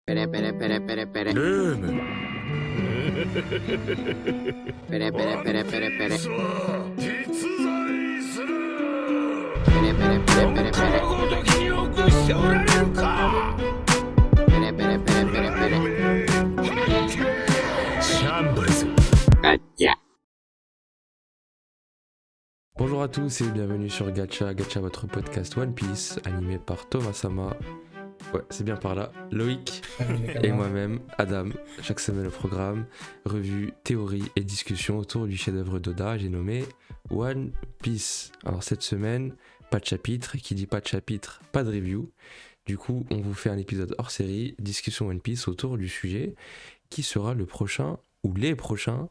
Pere, pere, pere, pere, pere. ルーム Pere, pere, ワ pere, ンピ pere, ー pere. スは実在する Pere, pere, pere, こ pere, っから pere. ごときよくしておられるか Pere, pere, pere, pere, pere. シャンブルズ Gacha. Bonjour à tous et bienvenue sur Gacha, Gacha votre podcast One Piece animé par Thomas Sama. Ouais, c'est bien par là. Loïc et moi-même, Adam. Chaque semaine au programme, revue, théorie et discussion autour du chef-d'œuvre d'Oda, j'ai nommé One Piece. Alors cette semaine, pas de chapitre, et qui dit pas de chapitre, pas de review. Du coup, on vous fait un épisode hors série, discussion One Piece autour du sujet, qui sera le prochain ou les prochains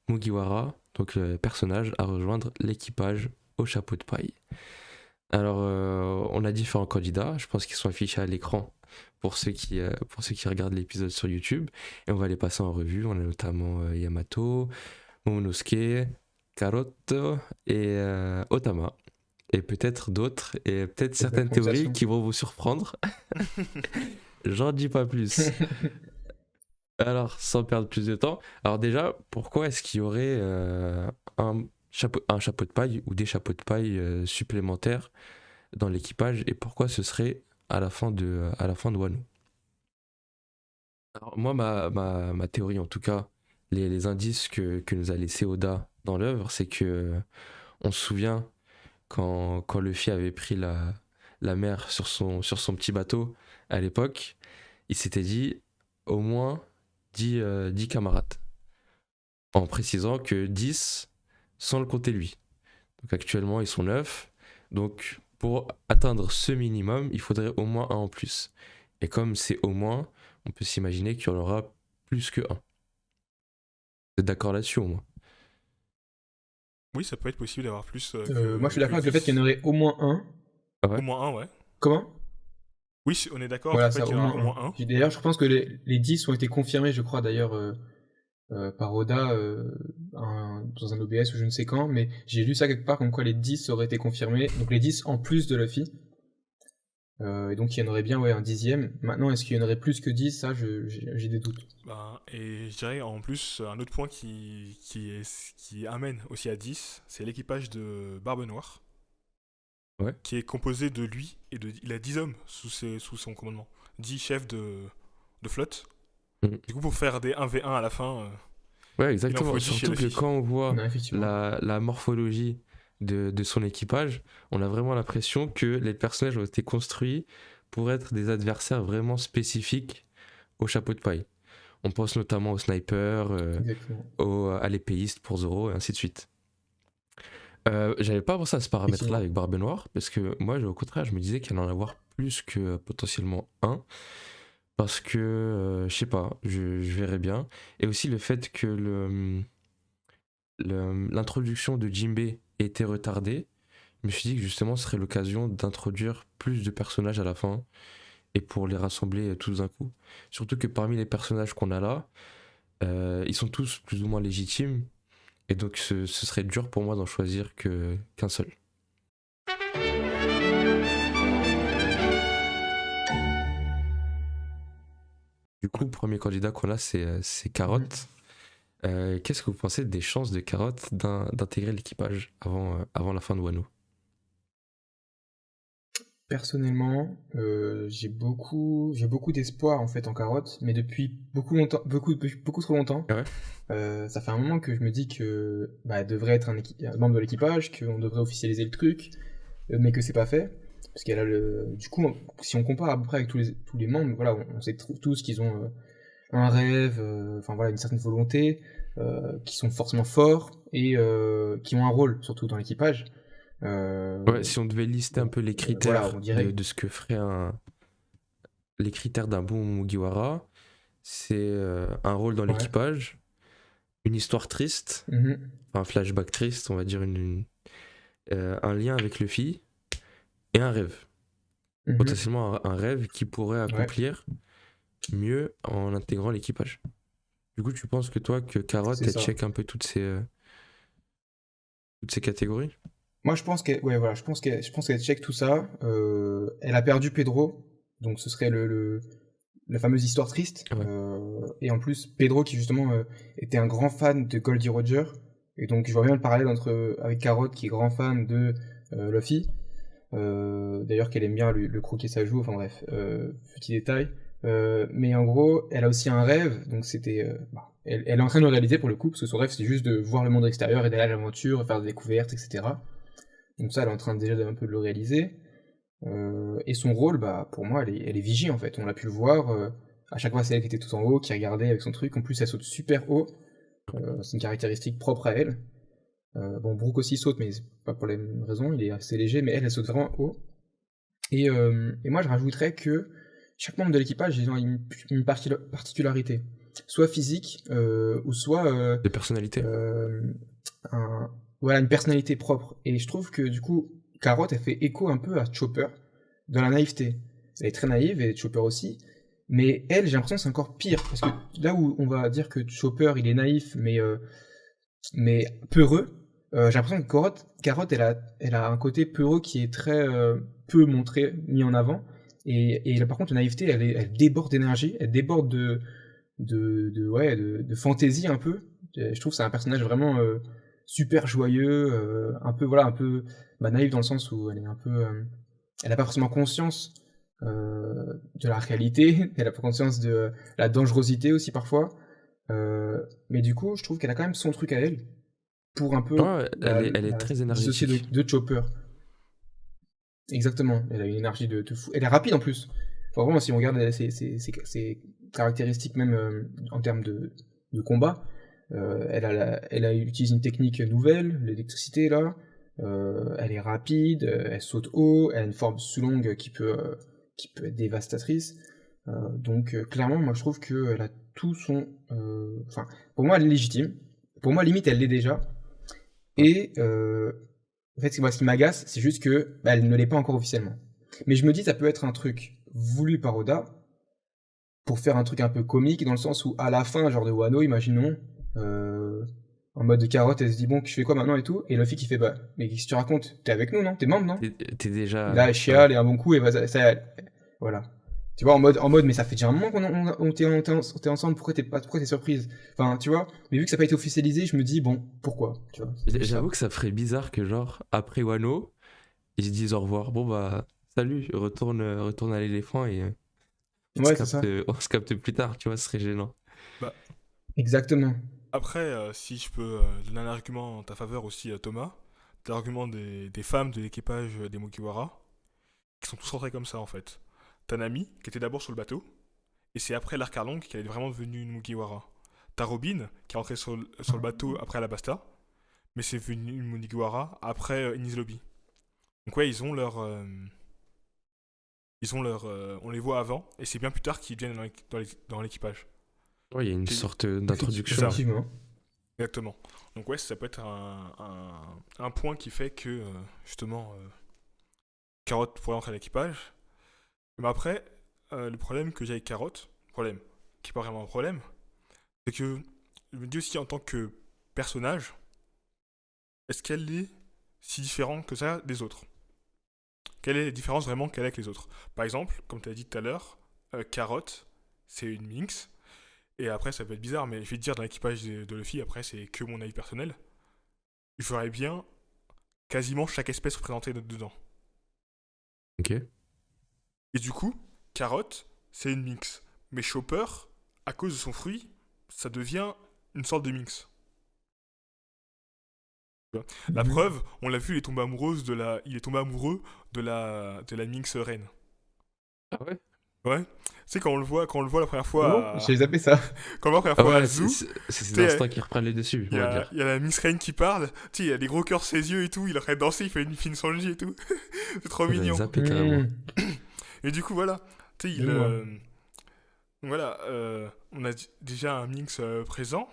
Mugiwara, donc le personnage à rejoindre l'équipage au chapeau de paille. Alors, on a différents candidats, je pense qu'ils sont affichés à l'écran pour ceux qui regardent l'épisode sur YouTube, et on va les passer en revue. On a notamment Yamato, Momonosuke, Carrot et Otama, et peut-être d'autres, et peut-être certaines théories qui vont vous surprendre. J'en dis pas plus. Alors, sans perdre plus de temps, alors déjà, pourquoi est-ce qu'il y aurait un chapeau de paille ou des chapeaux de paille supplémentaires dans l'équipage, et pourquoi ce serait à la fin de Wano? Alors, moi, ma théorie, en tout cas, les indices que nous a laissé Oda dans l'œuvre, c'est que on se souvient quand Luffy avait pris la mer sur son petit bateau à l'époque, il s'était dit au moins 10 camarades, en précisant que 10 sans le compter lui. Donc actuellement, ils sont 9. Donc pour atteindre ce minimum, il faudrait au moins un en plus. Et comme c'est au moins, on peut s'imaginer qu'il y en aura plus que un. Vous êtes d'accord là-dessus, au moins? Oui, ça peut être possible d'avoir plus Moi, je suis d'accord avec le fait 10. qu'il y en aurait au moins un. Ah ouais? Au moins un, ouais. Comment? Oui, on est d'accord Voilà, sur le ça, fait au qu'il y en aura moins au moins un. un. D'ailleurs, je pense que les 10 ont été confirmés, je crois, d'ailleurs, par Oda dans un OBS ou je ne sais quand, mais j'ai lu ça quelque part comme quoi les 10 auraient été confirmés. Donc les 10 en plus de Luffy. Et donc il y en aurait bien un 10e. Maintenant, est-ce qu'il y en aurait plus que 10? Ça, j'ai des doutes. Et je dirais en plus, un autre point qui amène aussi à 10, c'est l'équipage de Barbe Noire. Ouais. Qui est composé de lui et il a 10 hommes sous son commandement. 10 chefs de flotte. Du coup, pour faire des 1v1 à la fin. Ouais, Il en exactement. faut 10 chez Surtout que Luffy. quand on voit Non, effectivement. la morphologie de son équipage, on a vraiment l'impression que les personnages ont été construits pour être des adversaires vraiment spécifiques au chapeau de paille. On pense notamment au sniper, à l'épéiste pour Zoro, et ainsi de suite. J'avais pas pensé à ce paramètre-là avec Barbe Noire, parce que moi, au contraire, je me disais qu'il y en avoir plus que potentiellement un, parce que, je sais pas, je verrais bien. Et aussi le fait que l'introduction de Jinbe ait été retardée, je me suis dit que justement, ce serait l'occasion d'introduire plus de personnages à la fin, et pour les rassembler tous d'un coup. Surtout que parmi les personnages qu'on a là, ils sont tous plus ou moins légitimes, et donc ce serait dur pour moi d'en choisir qu'un seul. Du coup, le premier candidat qu'on a, c'est Carrot. Qu'est-ce que vous pensez des chances de Carrot d'intégrer l'équipage avant la fin de Wano? Personnellement, j'ai beaucoup d'espoir en fait en Carotte, mais depuis beaucoup trop longtemps. Ah ouais? Ça fait un moment que je me dis que elle devrait être un membre de l'équipage, qu'on devrait officialiser le truc, mais que c'est pas fait. Parce qu'elle a du coup, si on compare à peu près avec tous les membres, voilà, on sait tous qu'ils ont un rêve, enfin voilà, une certaine volonté, qui sont forcément forts et qui ont un rôle surtout dans l'équipage. Ouais, si on devait lister un peu les critères voilà, on dirait de ce que ferait les critères d'un bon Mugiwara, c'est un rôle dans l'équipage, une histoire triste, un flashback triste, on va dire un lien avec Luffy, et un rêve. Potentiellement un rêve qui pourrait accomplir mieux en intégrant l'équipage. Du coup, tu penses que Carrot, elle check un peu toutes ces catégories? Moi, je pense qu'elle check tout ça. Elle a perdu Pedro, donc ce serait la fameuse histoire triste. Ouais. Et en plus, Pedro, qui justement était un grand fan de Goldie Roger. Et donc, je vois bien le parallèle avec Carotte, qui est grand fan de Luffy. D'ailleurs, qu'elle aime bien le croquer sa joue. Enfin bref, petit détail. Mais en gros, elle a aussi un rêve. Donc, elle est en train de le réaliser pour le coup, parce que son rêve, c'est juste de voir le monde extérieur et d'aller à l'aventure, faire des découvertes, etc. Donc, ça, elle est en train déjà un peu de le réaliser. Et son rôle, pour moi, elle est vigie en fait. On l'a pu le voir. À chaque fois, c'est elle qui était tout en haut, qui regardait avec son truc. En plus, elle saute super haut. C'est une caractéristique propre à elle. Bon, Brook aussi saute, mais c'est pas pour les mêmes raisons. Il est assez léger, mais elle saute vraiment haut. Et moi, je rajouterais que chaque membre de l'équipage a une particularité. Soit physique, ou soit De personnalité. voilà, une personnalité propre. Et je trouve que du coup, Carotte, elle fait écho un peu à Chopper dans la naïveté. Elle est très naïve et Chopper aussi. Mais elle, j'ai l'impression que c'est encore pire. Parce que là où on va dire que Chopper, il est naïf, mais peureux, j'ai l'impression que Carotte, elle a un côté peureux qui est très peu montré, mis en avant. Et là, par contre, la naïveté, elle déborde d'énergie, elle déborde de fantaisie un peu. Je trouve que c'est un personnage vraiment super joyeux, un peu naïf dans le sens où elle est un peu, elle a pas forcément conscience de la réalité, elle a pas conscience de la dangerosité aussi parfois, mais du coup, je trouve qu'elle a quand même son truc à elle pour un peu Ouais, elle est très dissocier énergétique. de Chopper. Exactement, elle a une énergie de fou. Elle est rapide en plus. Enfin, vraiment, si on regarde ses caractéristiques, même en termes de combat, elle utilise une technique nouvelle, l'électricité là. Elle est rapide, elle saute haut, elle a une forme sous-longue qui peut être dévastatrice. Donc, clairement, moi je trouve qu'elle a tout son. Enfin, pour moi, elle est légitime. Pour moi, limite, elle l'est déjà. Et en fait, ce qui m'agace, c'est juste que elle ne l'est pas encore officiellement. Mais je me dis, ça peut être un truc voulu par Oda pour faire un truc un peu comique, dans le sens où à la fin, genre de Wano, imaginons, en mode de Carotte, elle se dit bon, je fais quoi maintenant et tout, et Luffy qui fait mais qu'est-ce que tu racontes? T'es avec nous, non? T'es membre, non? T'es déjà. Là, elle chiale et un bon coup, et voilà. Tu vois, en mode, mais ça fait déjà un moment qu'on t'es ensemble, pourquoi t'es surprise? Enfin, tu vois, mais vu que ça n'a pas été officialisé, je me dis, bon, pourquoi? Tu vois, c'est juste J'avoue ça. que ça ferait bizarre que, genre, après Wano, ils se disent au revoir. Bon, salut, retourne à l'éléphant et Ouais, c'est ça. on se capte plus tard, tu vois, ce serait gênant. Bah, Exactement. après, si je peux donner un argument en ta faveur aussi, Thomas, t'as l'argument des femmes de l'équipage des Mugiwara, qui sont tous rentrés comme ça en fait. T'as Nami, qui était d'abord sur le bateau, et c'est après l'arc Arlong qu'elle est vraiment devenue une Mugiwara. T'as Robin, qui est rentrée sur le bateau après Alabasta, mais c'est devenu une Mugiwara après Enies Lobby. Donc ouais, ils ont leur... on les voit avant, et c'est bien plus tard qu'ils viennent dans l'équipage. Ouais, il y a une C'est- sorte d'introduction. Effectivement. Exactement. Donc ouais, ça peut être un point qui fait que, justement, Carotte pourrait entrer à l'équipage. Mais après, le problème que j'ai avec Carotte, problème qui n'est pas vraiment un problème, c'est que je me dis aussi en tant que personnage, est-ce qu'elle est si différente que ça des autres? Quelle est la différence vraiment qu'elle a avec les autres? Par exemple, comme tu as dit tout à l'heure, Carotte, c'est une minx. Et après, ça peut être bizarre, mais je vais te dire, dans l'équipage de Luffy, après, c'est que mon avis personnel, je ferais bien quasiment chaque espèce représentée dedans. Ok. Et du coup, Carotte, c'est une minx. Mais Chopper, à cause de son fruit, ça devient une sorte de minx. La preuve, on l'a vu, il est tombé amoureux de la minx reine. Ah ouais? Ouais. Tu sais, quand on le voit la première Oh, fois j'ai zappé ça. quand on le voit la première Ah fois à ouais, Zoo, c'est ces t'es- instants qui reprennent les dessus, on va dire. il y a la Miss Reine qui parle, tu sais, il y a des gros cœurs sur ses yeux et tout, il arrête de danser, il fait une fine Sanji et tout. C'est trop J'avais mignon. zappé carrément. Et du coup, voilà, tu sais, Je vois. voilà, on a déjà un Minx présent.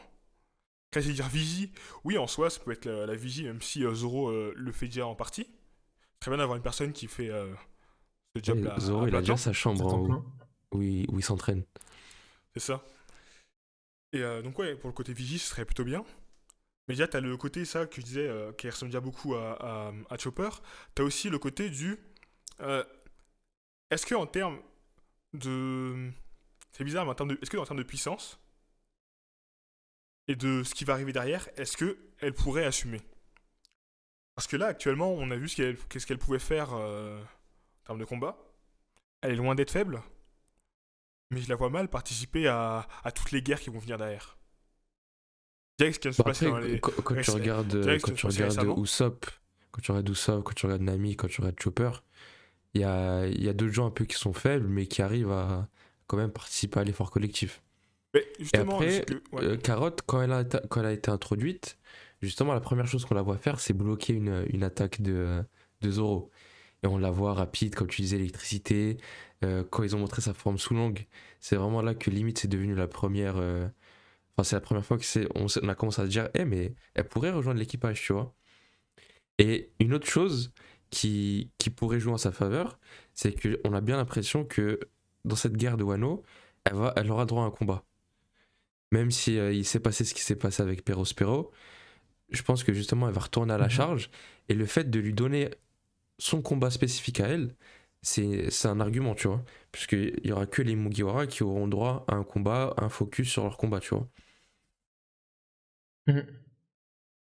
Quand je vais dire Vigie, oui, en soi, ça peut être la Vigie, même si Zoro le fait déjà en partie. Très bien d'avoir une personne qui fait ce Ouais, job-là Zoro, à il a plein déjà temps. sa chambre Ça en t'en haut, plein. où il s'entraîne. C'est ça. Et donc, ouais, pour le côté Vigie, ce serait plutôt bien. Mais déjà, t'as le côté, ça, que je disais, qui ressemble déjà beaucoup à Chopper. T'as aussi le côté du... est-ce que en termes de... c'est bizarre, mais est-ce que en termes de puissance et de ce qui va arriver derrière, est-ce qu'elle pourrait assumer? Parce que là, actuellement, on a vu qu'est-ce qu'elle pouvait faire en termes de combat. Elle est loin d'être faible, mais je la vois mal participer à toutes les guerres qui vont venir derrière. Direct, ce qui vient de se Bah, passer après, dans les... quand tu Ouais, regardes, direct, quand ce qui tu vient de se passer regardes récemment. Usopp, quand tu regardes Nami, quand tu regardes Chopper, il y a d'autres gens un peu qui sont faibles, mais qui arrivent à quand même participer à l'effort collectif. Mais Et justement, après, ouais. Carotte, quand elle a été introduite, justement, la première chose qu'on la voit faire, c'est bloquer une attaque de Zoro. Et on la voit rapide, comme tu disais, l'électricité. Quand ils ont montré sa forme sous longue, c'est vraiment là que limite c'est devenu la première. Enfin, c'est la première fois que on a commencé à se dire, mais elle pourrait rejoindre l'équipage, tu vois. Et une autre chose qui pourrait jouer en sa faveur, c'est qu'on a bien l'impression que dans cette guerre de Wano, elle aura droit à un combat. Même si il s'est passé ce qui s'est passé avec Perospero, je pense que justement elle va retourner à la charge. Et le fait de lui donner son combat spécifique à elle, c'est un argument, tu vois. Puisqu'il y aura que les Mugiwara qui auront droit à un combat, un focus sur leur combat, tu vois.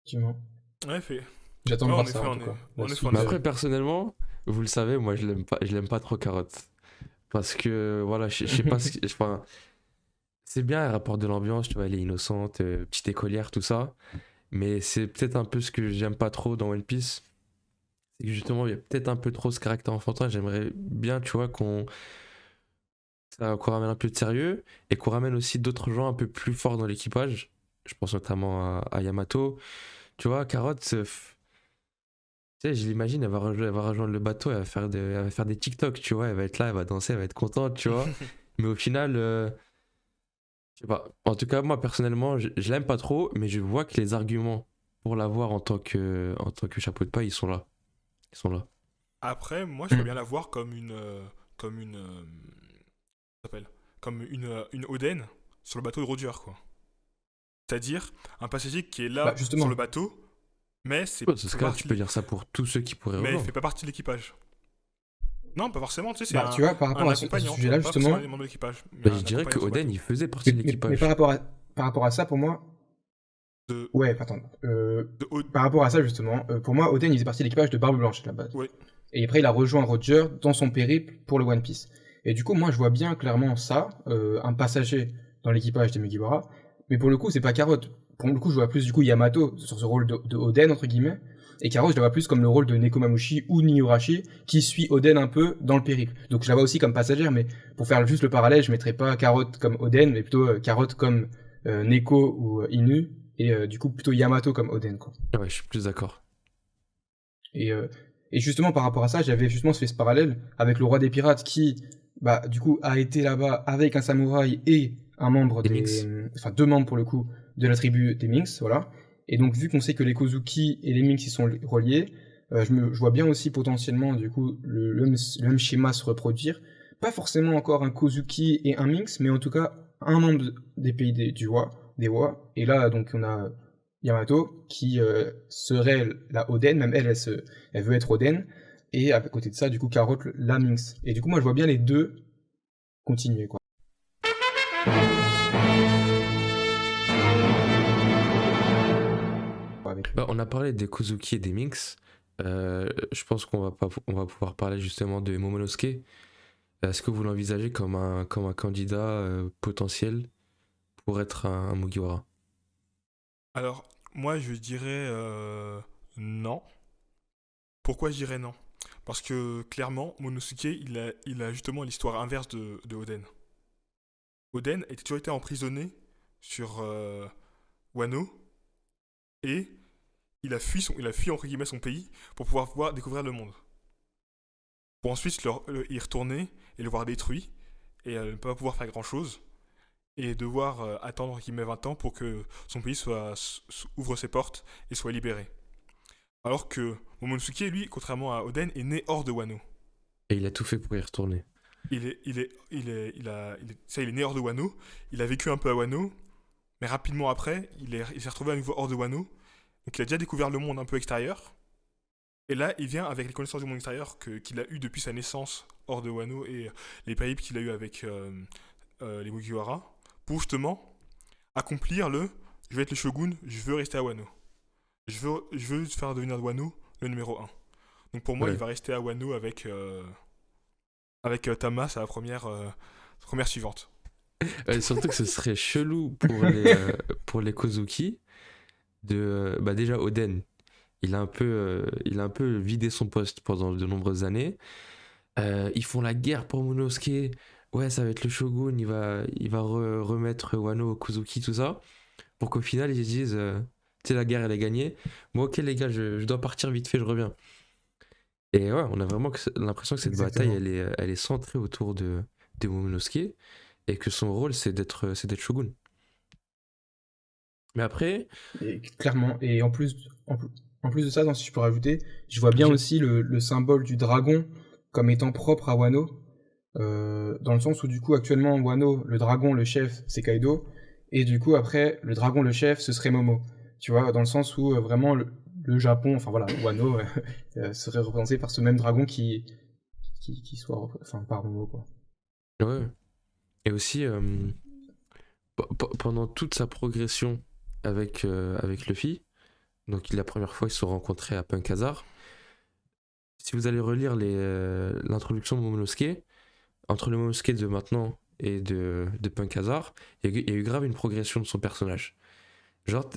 Effectivement. Ouais, fait. J'attends de Ouais, voir en ça effet, en on tout est- cas. on La est suite fan. Mais de- après, personnellement, vous le savez, moi je l'aime pas trop Carotte. Parce que voilà, je sais pas enfin, c'est bien, elle rapporte de l'ambiance, tu vois, elle est innocente, petite écolière, tout ça. Mais c'est peut-être un peu ce que j'aime pas trop dans One Piece. C'est que justement, il y a peut-être un peu trop ce caractère enfantin. J'aimerais bien, tu vois, qu'on ramène un peu de sérieux et qu'on ramène aussi d'autres gens un peu plus forts dans l'équipage. Je pense notamment à Yamato. Tu vois, Carotte, tu sais, je l'imagine, elle va rejoindre le bateau, elle va faire des TikTok, tu vois, elle va être là, elle va danser, elle va être contente, tu vois. Mais au final, je sais pas. En tout cas, moi, personnellement, je l'aime pas trop, mais je vois que les arguments pour l'avoir en tant que chapeau de paille, ils sont là. Ils sont là. Après, moi, je peux bien la voir comme ça s'appelle, comme une Oden sur le bateau de Roger, quoi. C'est-à-dire un passager qui est là Bah, justement. sur le bateau, mais c'est Ouais, dans ce fait cas, partie tu peux dire ça pour tous ceux qui pourraient mais il rejoindre. fait pas partie de l'équipage. Non, pas forcément, tu sais, c'est Bah, tu vois, par rapport un à ce accompagnant, tu sujet-là, vois, pas forcément justement, un membre de l'équipage. mais Bah, un je dirais que accompagnant sur le Oden, bateau. il faisait partie de mais l'équipage. par rapport à ça, pour moi. De- Ouais, attends. de haut- Par rapport à ça, justement, pour moi, Oden, il faisait partie de l'équipage de Barbe Blanche à la base. Oui. Et après, il a rejoint Roger dans son périple pour le One Piece. Et du coup, moi, je vois bien clairement ça, un passager dans l'équipage des Mugiwara. Mais pour le coup, c'est pas Carotte. Pour le coup, je vois plus du coup Yamato sur ce rôle de Oden, entre guillemets. Et Carotte, je la vois plus comme le rôle de Nekomamushi ou Niyorashi, qui suit Oden un peu dans le périple. Donc je la vois aussi comme passagère, mais pour faire juste le parallèle, je mettrais pas Carotte comme Oden, mais plutôt Carotte comme Neko ou Inu. Et du coup, plutôt Yamato comme Oden, quoi. Ouais, je suis plus d'accord. Et, euh, et justement, par rapport à ça, j'avais justement fait ce parallèle avec le roi des pirates qui, bah, du coup, a été là-bas avec un samouraï et un membre Des Minks. enfin, 2 membres pour le coup, de la tribu des Minks, voilà. Et donc, vu qu'on sait que les Kozuki et les Minks ils sont reliés, je vois bien aussi potentiellement, du coup, le même schéma se reproduire. Pas forcément encore un Kozuki et un Minks, mais en tout cas, un membre des pays des Wa. Et là, donc, on a Yamato, qui serait la Oden, même elle veut être Oden, et à côté de ça, du coup, Carotte, la Minx. Et du coup, moi, je vois bien les deux continuer, quoi. Avec Bah, on a parlé des Kozuki et des Minks. Je pense on va pouvoir parler justement de Momonosuke. Est-ce que vous l'envisagez comme un candidat potentiel pour être un Mugiwara? Alors, moi, je dirais non. Pourquoi je dirais non? Parce que clairement, Momonosuke, il a justement l'histoire inverse de Oden. Oden a toujours été emprisonné sur Wano et il a fui entre guillemets son pays pour pouvoir découvrir le monde. Pour ensuite y retourner et le voir détruit et ne pas pouvoir faire grand chose et devoir attendre entre guillemets 20 ans pour que son pays ouvre ses portes et soit libéré. Alors que Momonosuke, lui, contrairement à Oden, est né hors de Wano. Et il a tout fait pour y retourner. Il est né hors de Wano, il a vécu un peu à Wano, mais rapidement après, il s'est retrouvé à nouveau hors de Wano, donc il a déjà découvert le monde un peu extérieur, et là, il vient avec les connaissances du monde extérieur qu'il a eu depuis sa naissance hors de Wano, et les périples qu'il a eu avec les Mugiwara pour justement accomplir je vais être le shogun, je veux rester à Wano. Je veux faire devenir Wano le numéro 1. Donc pour moi, Ouais. il va rester à Wano avec Tama, c'est la première suivante. Surtout que ce serait chelou pour les Kozuki bah déjà Oden, il a un peu vidé son poste pendant de nombreuses années. Ils font la guerre pour Momonosuke. Ouais, ça va être le shogun, il va remettre Wano au Kozuki, tout ça. Pour qu'au final, ils se disent, tu sais, la guerre, elle est gagnée. Bon, ok, les gars, je dois partir vite fait, je reviens. Et ouais, on a vraiment l'impression que cette Exactement. bataille, elle est centrée autour de Momonosuke. Et que son rôle, c'est d'être shogun. Mais après, Et clairement. Et en plus de ça, si je peux rajouter, je vois bien J'ai- aussi le symbole du dragon comme étant propre à Wano. Dans le sens où du coup actuellement Wano, le dragon, le chef, c'est Kaido. Et du coup après, le dragon, le chef, ce serait Momo. Tu vois, dans le sens où vraiment le Japon, enfin voilà, Wano serait représenté par ce même dragon qui soit, enfin par Momo quoi. ouais. Et aussi, pendant toute sa progression avec Luffy, donc la première fois ils se sont rencontrés à Punk Hazard, si vous allez relire l'introduction de Momonosuke, entre le Momonosuke de maintenant et de Punk Hazard, il y a eu grave une progression de son personnage. Genre,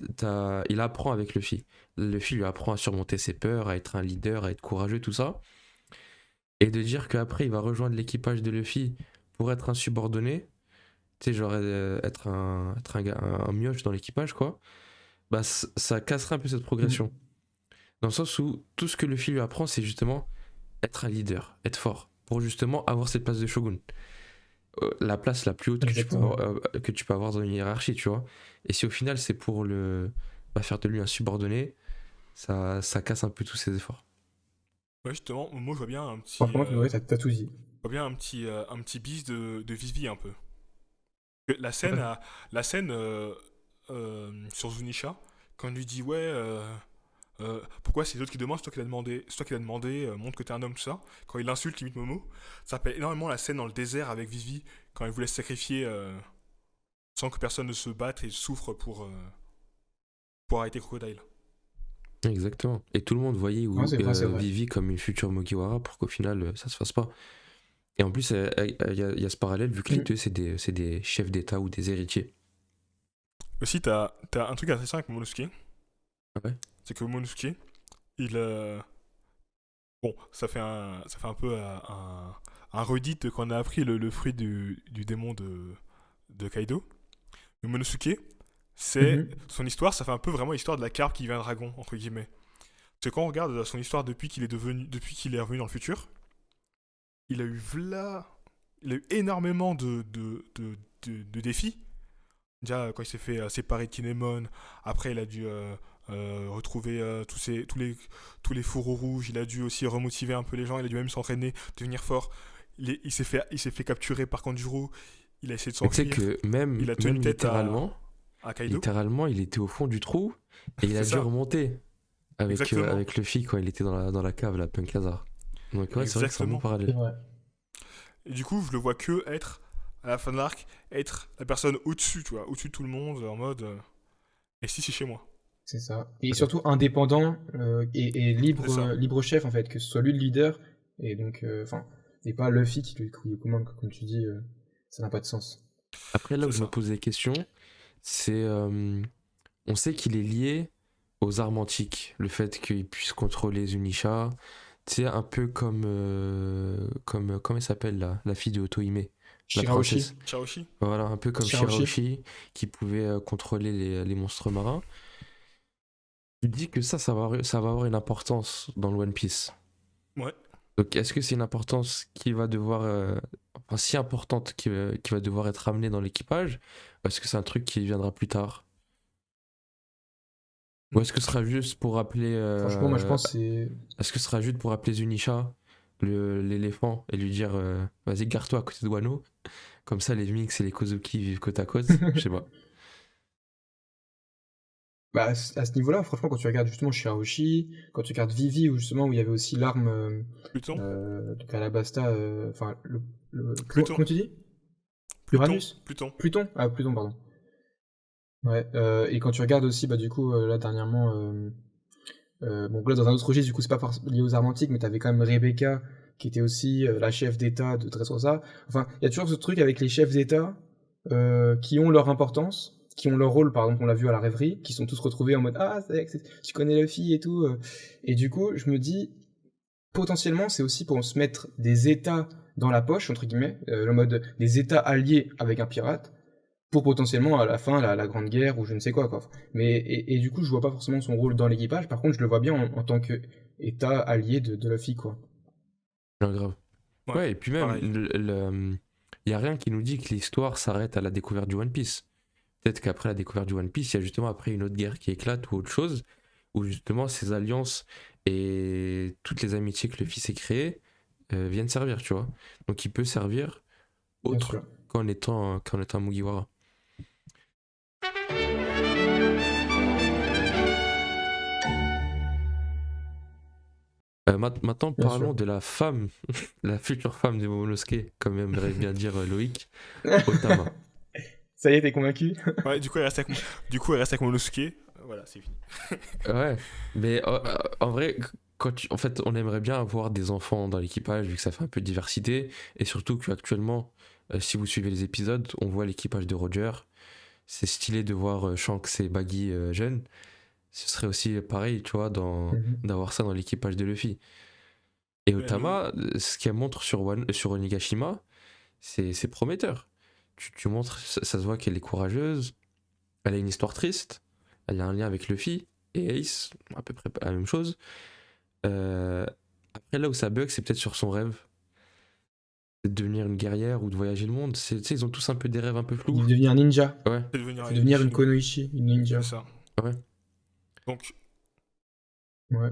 il apprend avec Luffy. Luffy lui apprend à surmonter ses peurs, à être un leader, à être courageux, tout ça. Et de dire qu'après, il va rejoindre l'équipage de Luffy pour être un subordonné, tu sais, genre être un mioche dans l'équipage, quoi. Bah, ça casserait un peu cette progression. Dans le sens où tout ce que Luffy lui apprend, c'est justement être un leader, être fort, pour justement avoir cette place de shogun. La place la plus haute Exactement. que tu peux avoir dans une hiérarchie, tu vois. Et si au final c'est pour faire de lui un subordonné, ça casse un peu tous ses efforts. Ouais, justement, moi je vois bien un petit, Franchement, ouais, t'as tout dit. je vois bien un petit bis de Vivi un peu. Que la scène sur Zunisha, quand il lui dit ouais, pourquoi c'est les autres qui demandent, c'est toi qui l'as demandé, montre que t'es un homme, tout ça. Quand il insulte limite Momo, ça rappelle énormément la scène dans le désert avec Vivi, quand il voulait se sacrifier sans que personne ne se batte et souffre pour arrêter Crocodile. Exactement. Et tout le monde voyait Ouais, c'est vrai, c'est vrai. Vivi comme une future Mugiwara pour qu'au final ça se fasse pas. Et en plus, il y a ce parallèle, vu que les deux c'est des chefs d'État ou des héritiers. Aussi, t'as un truc intéressant avec Momonosuke, Ah ouais. c'est que Momonosuke, il... bon, ça fait un peu un redit de quand on a appris le fruit du démon de Kaido. Mais Momonosuke, c'est son histoire, ça fait un peu vraiment l'histoire de la carpe qui devient un dragon, entre guillemets. Parce que quand on regarde son histoire depuis qu'il est revenu dans le futur, il a eu énormément de défis. Déjà, quand il s'est fait séparer de Kinemon, après il a dû retrouver tous les fourreaux rouges, il a dû aussi remotiver un peu les gens, il a dû même s'entraîner, devenir fort. Il s'est fait capturer par Kanjuro, il a essayé de Mais tu sais s'enfuir, que même il a tenu tête à Kaido. littéralement, il était au fond du trou et il a C'est dû ça. remonter Exactement. avec Luffy quand il était dans la cave, là, Punk Hazard. Donc ouais, c'est vrai que c'est un bon Exactement. C'est parallèle. vrai. Et du coup, je le vois que être, à la fin de l'arc, être la personne au-dessus, tu vois, au-dessus de tout le monde, en mode. Et si c'est chez moi. C'est ça. Et surtout indépendant et libre, C'est ça. libre chef en fait, que ce soit lui le leader et donc enfin et pas Luffy qui lui commande comme tu dis, ça n'a pas de sens. Après, là où C'est je me ça. pose des questions, c'est... on sait qu'il est lié aux armes antiques. Le fait qu'il puisse contrôler Zunisha. Tu sais, un peu comment elle s'appelle là, la fille de Otohime, la Shirahoshi. princesse. Chaoshi. Voilà, un peu comme Shirahoshi. Shirahoshi, qui pouvait contrôler les monstres marins. Tu dis que ça va avoir une importance dans le One Piece. Ouais. Donc est-ce que c'est une importance qui va devoir... enfin, si importante qui va devoir être amenée dans l'équipage, ou est-ce que c'est un truc qui viendra plus tard? Ou est-ce que ce sera juste pour appeler... Franchement, moi je pense que c'est Est-ce que ce sera juste pour appeler Zunisha, l'éléphant, et lui dire vas-y, garde-toi à côté de Wano? Comme ça, les Minks et les Kozuki vivent côte à côte. Je sais pas. bah, à ce niveau-là, franchement, quand tu regardes justement Shirahoshi, quand tu regardes Vivi, où il y avait aussi l'arme Pluton. de Calabasta, enfin, Pluton. comment tu dis? Uranus? Pluton. Pluton? Ah, Pluton, pardon. Ouais, et quand tu regardes aussi, bah, du coup, là, dernièrement, bon, là, dans un autre registre, du coup, c'est pas lié aux armes antiques, mais t'avais quand même Rebecca, qui était aussi la chef d'État de Dressrosa. Enfin, il y a toujours ce truc avec les chefs d'État qui ont leur importance, qui ont leur rôle, par exemple, on l'a vu à la rêverie, qui sont tous retrouvés en mode ah, tu connais la fille et tout. Et du coup, je me dis, potentiellement, c'est aussi pour se mettre des États dans la poche, entre guillemets, le mode des États alliés avec un pirate, pour potentiellement à la fin la grande guerre ou je ne sais quoi. Mais et du coup, je vois pas forcément son rôle dans l'équipage. Par contre, je le vois bien en tant que État allié de Luffy, quoi. Non, grave. Ouais, Ouais, et puis même, pareil. il y a rien qui nous dit que l'histoire s'arrête à la découverte du One Piece. Peut-être qu'après la découverte du One Piece, il y a justement après une autre guerre qui éclate ou autre chose, où justement ces alliances et toutes les amitiés que Luffy s'est créées viennent servir, tu vois. Donc il peut servir Bien autre sûr. qu'en étant un Mugiwara. Maintenant, Bien parlons sûr. de la femme, la future femme de Momonosuke, comme aimerait bien dire Loïc, Otama. Ça y est, t'es convaincu? Ouais, du coup, elle reste avec Momonosuke. Voilà, c'est fini. Ouais, mais Ouais. en vrai, en fait, on aimerait bien avoir des enfants dans l'équipage, vu que ça fait un peu de diversité, et surtout qu'actuellement, si vous suivez les épisodes, on voit l'équipage de Roger. C'est stylé de voir Shanks et Baggy jeunes. Ce serait aussi pareil, tu vois, Mhm. d'avoir ça dans l'équipage de Luffy. Et Mais le- Otama, ce qu'elle montre sur Onigashima, c'est prometteur. Tu montres, ça se voit qu'elle est courageuse, elle a une histoire triste, elle a un lien avec Luffy et Ace, à peu près la même chose. Euh, Après, là où ça bug, c'est peut-être sur son rêve. C'est de devenir une guerrière ou de voyager le monde. Tu sais, ils ont tous un peu des rêves un peu flous. Il devient un ninja. Ouais, C'est devenir C'est devenir une Shino. Konoichi, une ninja. C'est ça. ouais. Donc, Ouais.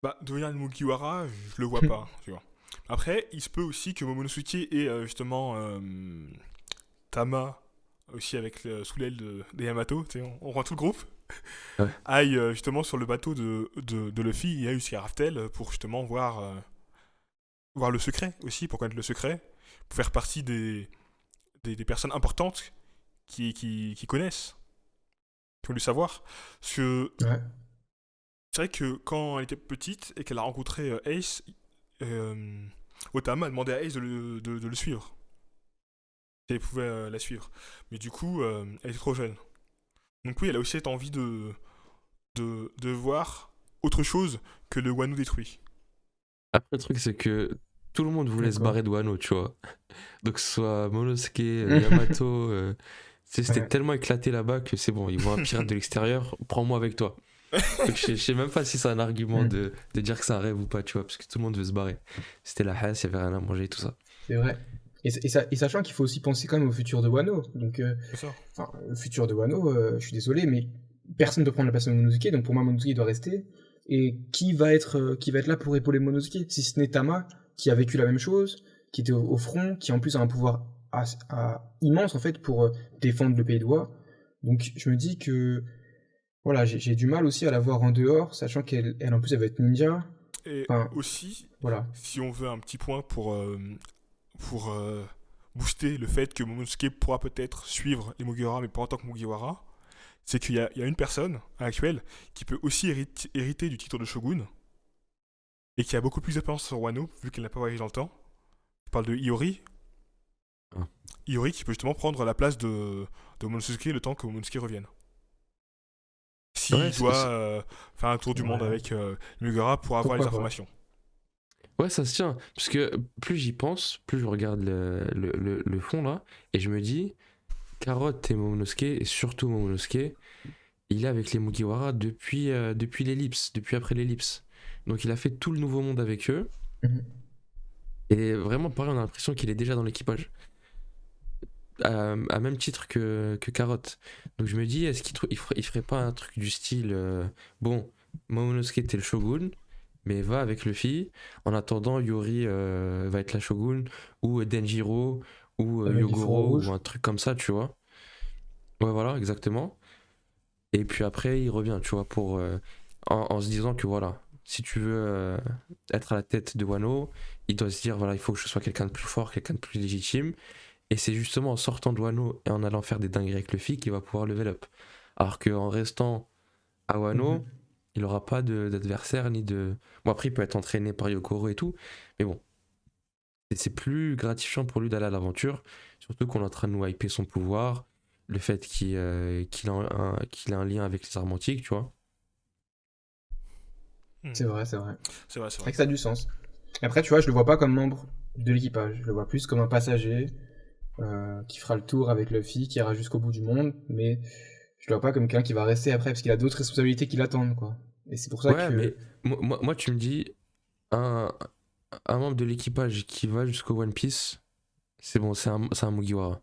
bah, devenir une Mugiwara, je le vois pas, tu vois. Après, il se peut aussi que Momonosuke et justement Tama, aussi avec sous l'aile de Yamato, tu sais, on rend tout le groupe, Ouais. aille justement sur le bateau de Luffy et aille jusqu'à Raftel pour justement voir le secret aussi, pour connaître le secret, pour faire partie des personnes importantes qui connaissent, qui ont le savoir. Parce que Ouais. c'est vrai que quand elle était petite et qu'elle a rencontré Ace, Otama a demandé à Ace de le suivre. Si elle pouvait la suivre. Mais du coup, elle était trop jeune. Donc oui, elle a aussi cette envie de voir autre chose que le Wano détruit. Après, le truc, c'est que tout le monde voulait se D'accord. barrer de Wano, tu vois. Donc, que ce soit Monosuke, Yamato, tu sais, c'était Ouais. tellement éclaté là-bas que c'est bon, ils voient un pirate de l'extérieur, prends-moi avec toi. Donc, je sais même pas si c'est un argument Mm. de dire que c'est un rêve ou pas, tu vois, parce que tout le monde veut se barrer. C'était la hasse, il y avait rien à manger et tout ça. C'est vrai. Et sachant qu'il faut aussi penser quand même au futur de Wano. Donc, C'est ça. enfin, le futur de Wano, je suis désolé, mais personne ne peut prendre la place de Momonosuke, donc pour moi, Momonosuke doit rester. Et qui va être là pour épauler Momonosuke, si ce n'est Tama, qui a vécu la même chose, qui était au front, qui en plus a un pouvoir immense en fait pour défendre le pays de Wa. Donc je me dis que voilà, j'ai du mal aussi à la voir en dehors, sachant qu'elle en plus elle va être ninja. Et Enfin, aussi, voilà. si on veut un petit point pour booster le fait que Momonosuke pourra peut-être suivre les Mugiwara, mais pas en tant que Mugiwara, c'est qu'il y a une personne à l'actuel qui peut aussi hériter du titre de Shogun et qui a beaucoup plus d'expérience sur Wano, vu qu'elle n'a pas voyagé dans le temps. Je parle de Iori. Ah. Iori qui peut justement prendre la place de Momonosuke le temps que Momonosuke revienne. S'il Ouais, doit faire un tour du monde Ouais. avec les Mugiwara pour avoir Pourquoi les pas. informations. Ouais, ça se tient. Parce que plus j'y pense, plus je regarde le fond là, et je me dis, Carotte et Momonosuke, et surtout Momonosuke, il est avec les Mugiwara depuis l'ellipse, depuis après l'ellipse. Donc il a fait tout le nouveau monde avec eux, Mhm. et vraiment pareil, on a l'impression qu'il est déjà dans l'équipage. À même titre que Carotte. Donc je me dis, est-ce il ferait pas un truc du style, bon, Momonosuke t'es le shogun, mais va avec Luffy. En attendant, Yori va être la shogun, ou Denjiro, ou Avec du fourreau Yogoro, rouge. ou un truc comme ça, tu vois. Ouais, voilà, exactement. Et puis après, il revient, tu vois, en se disant que voilà, si tu veux être à la tête de Wano, il doit se dire, voilà, il faut que je sois quelqu'un de plus fort, quelqu'un de plus légitime. Et c'est justement en sortant de Wano et en allant faire des dingueries avec Luffy qu'il va pouvoir level up. Alors qu'en restant à Wano, Mhm. il n'aura pas d'adversaire ni de. Bon, après, il peut être entraîné par Yokoro et tout, mais bon, c'est plus gratifiant pour lui d'aller à l'aventure, surtout qu'on est en train de nous hyper son pouvoir, le fait qu'il a un lien avec les armes antiques, tu vois. C'est vrai, c'est vrai. C'est vrai, c'est C'est vrai. vrai que ça a du sens. Après, tu vois, je le vois pas comme membre de l'équipage. Je le vois plus comme un passager qui fera le tour avec Luffy, qui ira jusqu'au bout du monde, mais je le vois pas comme quelqu'un qui va rester après parce qu'il a d'autres responsabilités qui l'attendent, quoi. Et c'est pour ça Ouais, que. mais moi, tu me dis, un, un membre de l'équipage qui va jusqu'au One Piece, c'est bon, c'est un Mugiwara.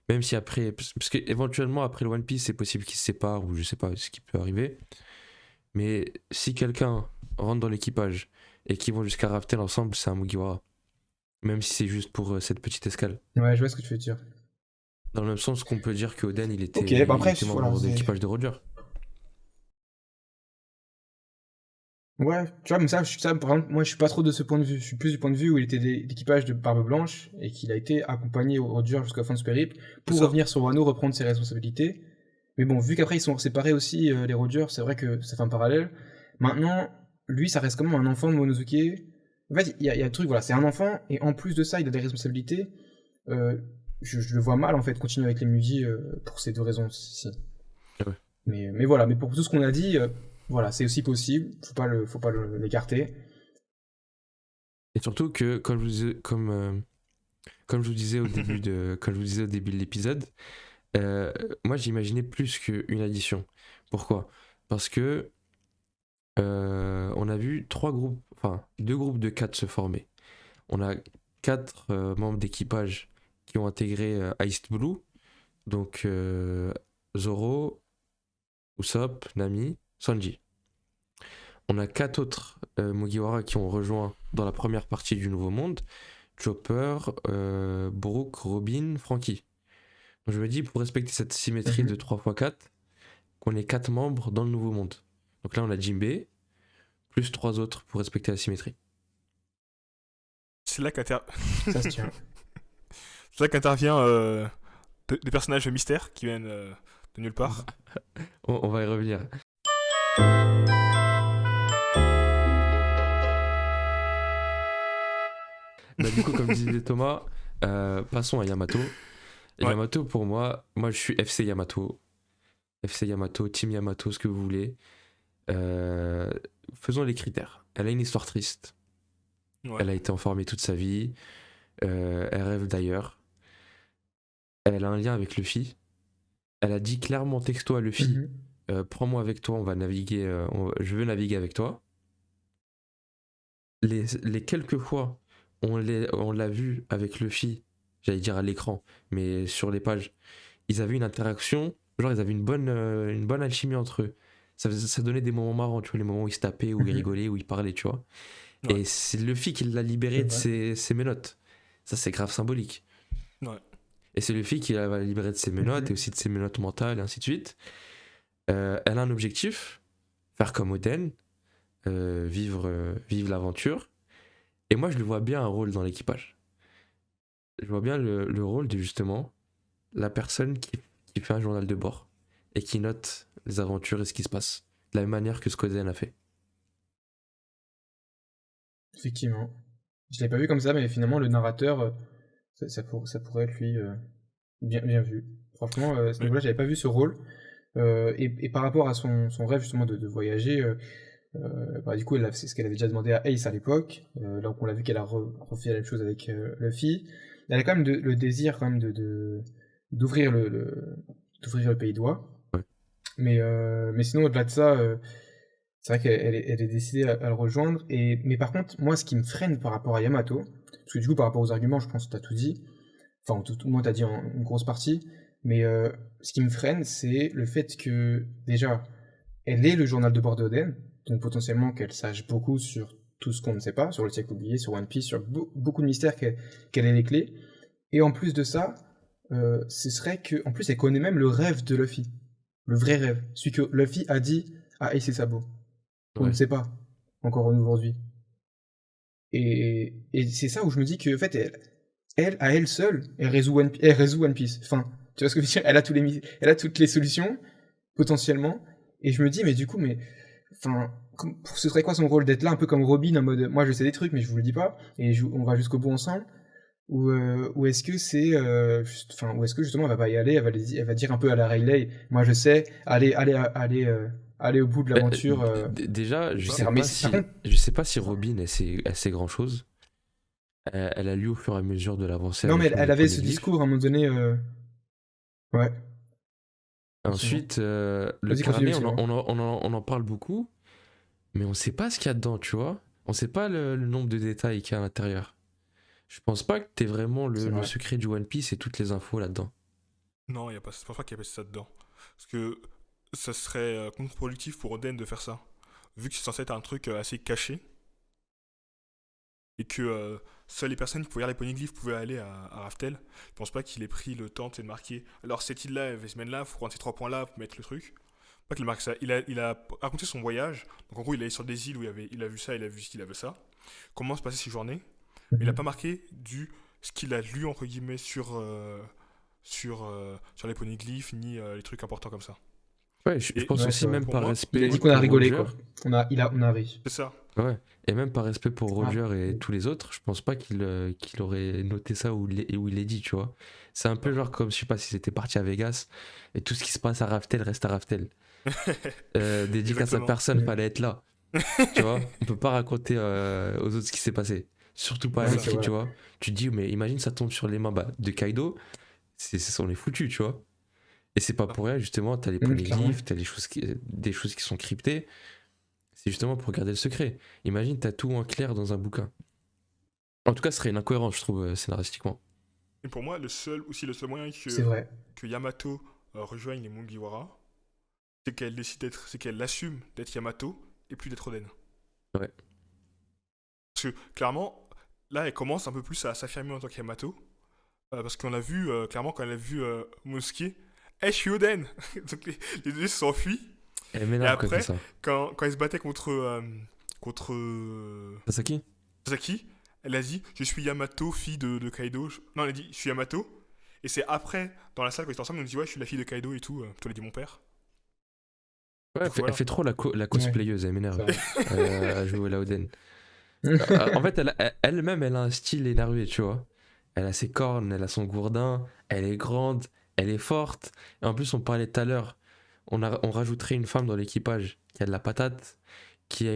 Même si après, parce qu'éventuellement après le One Piece, c'est possible qu'ils se séparent ou je sais pas ce qui peut arriver. Mais si quelqu'un rentre dans l'équipage et qu'ils vont jusqu'à Raftel ensemble, c'est un Mugiwara. Même si c'est juste pour cette petite escale. Ouais, je vois ce que tu veux dire. Dans le même sens qu'on peut dire que Oden, Ok, bah il après, était voilà, membre de c'est. l'équipage de Roger. Ouais, tu vois, mais ça, par exemple, moi je suis pas trop de ce point de vue. Je suis plus du point de vue où il était l'équipage de Barbe Blanche et qu'il a été accompagné au dur jusqu'à la fin de ce périple pour Ça. revenir sur Wano, reprendre ses responsabilités. Mais bon, vu qu'après ils sont séparés aussi, les Rogers, c'est vrai que ça fait un parallèle. Maintenant, lui, ça reste quand même un enfant de Monosuke. En fait, il y a le truc, voilà, c'est un enfant et en plus de ça, il a des responsabilités. Euh, je le vois mal en fait continuer avec les Mugi pour ces deux raisons-ci. Ouais. Mais voilà, mais pour tout ce qu'on a dit, voilà, c'est aussi possible. Faut pas l'écarter. Et surtout que, comme je vous disais au début comme je vous disais au début de l'épisode, moi j'imaginais plus qu'une addition. Pourquoi? Parce que on a vu deux groupes de 4 se former. On a 4 membres d'équipage qui ont intégré Iced Blue, donc Zoro, Usopp, Nami, Sanji. On a 4 autres Mugiwara qui ont rejoint dans la première partie du Nouveau Monde, Chopper, Brook, Robin, Franky. Donc je me dis, pour respecter cette symétrie de 3x4, qu'on ait 4 membres dans le Nouveau Monde. Donc là on a Jinbei, plus 3 autres pour respecter la symétrie. C'est là Ça se tient. c'est là qu'intervient des personnages mystères qui viennent de nulle part. On va y revenir. Bah, du coup, comme disait Thomas, passons à Yamato. Et Ouais. Yamato, pour moi je suis FC Yamato. FC Yamato, Team Yamato, ce que vous voulez. Faisons les critères. Elle a une histoire triste. Ouais. Elle a été enfermée toute sa vie. Elle rêve d'ailleurs. Elle a un lien avec Luffy. Elle a dit clairement texto à Luffy, prends-moi avec toi, on va naviguer, je veux naviguer avec toi. Les quelques fois on l'a vu avec Luffy, j'allais dire à l'écran, mais sur les pages, ils avaient une interaction, genre ils avaient une bonne alchimie entre eux. Ça donnait des moments marrants, tu vois, les moments où ils se tapaient, où ils rigolaient, où ils parlaient, tu vois. Ouais. Et c'est Luffy qui l'a libéré de ses menottes. Ça, c'est grave symbolique. Ouais. Et c'est Luffy qui l'a libéré de ses menottes et aussi de ses menottes mentales et ainsi de suite. Elle a un objectif, faire comme Oden, vivre l'aventure. Et moi, je lui vois bien un rôle dans l'équipage. Je vois bien le rôle de justement la personne qui fait un journal de bord et qui note les aventures et ce qui se passe. De la même manière que ce qu'Oden a fait. Effectivement. Je l'avais pas vu comme ça, mais finalement, le narrateur, ça pourrait être lui bien vu. Franchement, à ce niveau-là, j'avais pas vu ce rôle. Et par rapport à son rêve justement de voyager, bah, du coup, c'est ce qu'elle avait déjà demandé à Ace à l'époque. Là, on l'a vu qu'elle a refait la même chose avec Luffy. Elle a quand même le désir quand même d'ouvrir d'ouvrir le pays d'Oie. Ouais. Mais sinon, au-delà de ça, c'est vrai qu'elle est décidée à le rejoindre. Mais par contre, moi, ce qui me freine par rapport à Yamato, parce que du coup, par rapport aux arguments, je pense que tu as tout dit. Enfin, tout le monde t'a dit une grosse partie. Mais ce qui me freine, c'est le fait que, déjà, elle est le journal de bord d'Oden, donc potentiellement qu'elle sache beaucoup sur tout ce qu'on ne sait pas, sur le siècle oublié, sur One Piece, sur beaucoup de mystères qu'elle ait les clés. Et en plus de ça, ce serait que, en plus, elle connaît même le rêve de Luffy. Le vrai rêve. Celui que Luffy a dit à Ace et Sabo. On Ouais. ne sait pas, encore aujourd'hui. Et c'est ça où je me dis que, en fait, à elle seule, elle résout One Piece. Enfin, tu vois ce que je veux dire? Elle a toutes les solutions, potentiellement. Et je me dis, mais du coup, enfin, ce serait quoi son rôle d'être là, un peu comme Robin, en mode, moi je sais des trucs, mais je vous le dis pas, et on va jusqu'au bout ensemble? Ou est-ce que c'est, enfin, ou est-ce que justement elle va pas y aller, elle va dire un peu à la Riley, moi je sais, allez au bout de Bah, l'aventure. déjà, Mais par contre, je sais pas si Robin elle sait grand chose. Elle a lu au fur et à mesure de l'avancée non, mais avec elle les avait ce poneglyphes. discours à un moment donné. Ouais. Ensuite, le Vas-y, carnet, continue, excuse-moi. on en parle beaucoup, mais on sait pas ce qu'il y a dedans, tu vois. On sait pas le nombre de détails qu'il y a à l'intérieur. Je pense pas que t'aies vraiment C'est le vrai. secret du One Piece et toutes les infos là-dedans. Non, je pense pas qu'il y a pas ça dedans. Parce que ça serait contre-productif pour Oden de faire ça. Vu que c'est censé être un truc assez caché. Et que seules les personnes qui pouvaient lire les poneglyphes pouvaient aller à Raftel. Je pense pas qu'il ait pris le temps de marquer. Alors cette île-là, cette semaine-là, il faut prendre ces 3 points-là pour mettre le truc. Pas qu'il marque ça. Il a raconté son voyage. Donc en gros, il est allé sur des îles où il a vu ça, il a vu ci, il a vu ça. Comment se passaient ses journées. Mais il a pas marqué ce qu'il a lu, entre guillemets, sur les poneglyphes, ni les trucs importants comme ça. Ouais, je Et- pense Ouais, aussi c'est vrai. même Pour par moi, respect Il a dit qu'on a pour rigolé, Roger. quoi. On a ri. C'est ça. Ouais, et même par respect pour Roger et Ouais. tous les autres, je pense pas qu'il aurait noté ça où il l'a dit, tu vois. C'est un peu genre comme, je sais pas si c'était parti à Vegas et tout ce qui se passe à Raftel reste à Raftel. Dédicace à Exactement. personne, Mm. fallait être là. Tu vois, on peut pas raconter aux autres ce qui s'est passé. Surtout pas à Ouais, l'écrit, c'est vrai. tu vois. Tu te dis, mais imagine ça tombe sur les mains de Kaido, on est foutu, tu vois. Et c'est pas pour rien, justement, t'as les Clairement. poneglyphes, t'as des choses qui sont cryptées. C'est justement pour garder le secret. Imagine, t'as tout en clair dans un bouquin. En tout cas, ce serait une incohérence, je trouve, scénaristiquement. Et pour moi, le seul moyen C'est vrai. que Yamato rejoigne les Mugiwara, c'est qu'elle assume d'être Yamato et plus d'être Oden. Ouais. Parce que clairement, là, elle commence un peu plus à s'affirmer en tant qu'Yamato. Parce qu'on a vu, clairement, quand elle a vu Mosuke, je suis Oden. Donc les deux se sont enfuis. Elle Et m'énerve quand après, elle fait ça. quand elle se battait contre Sasaki Sasaki, elle a dit je suis Yamato, fille de Kaido. Non, elle a dit je suis Yamato. Et c'est après, dans la salle, quand ils étaient ensemble, on dit ouais, je suis la fille de Kaido et tout. Toi, elle a dit mon père. Ouais, Du coup, voilà. elle fait trop la cosplayeuse, elle m'énerve. C'est vrai. À jouer la Oden. En fait, elle-même, elle a un style énervé, tu vois. Elle a ses cornes, elle a son gourdin, elle est grande, elle est forte. Et en plus, on parlait tout à l'heure, on rajouterait une femme dans l'équipage qui a de la patate, qui a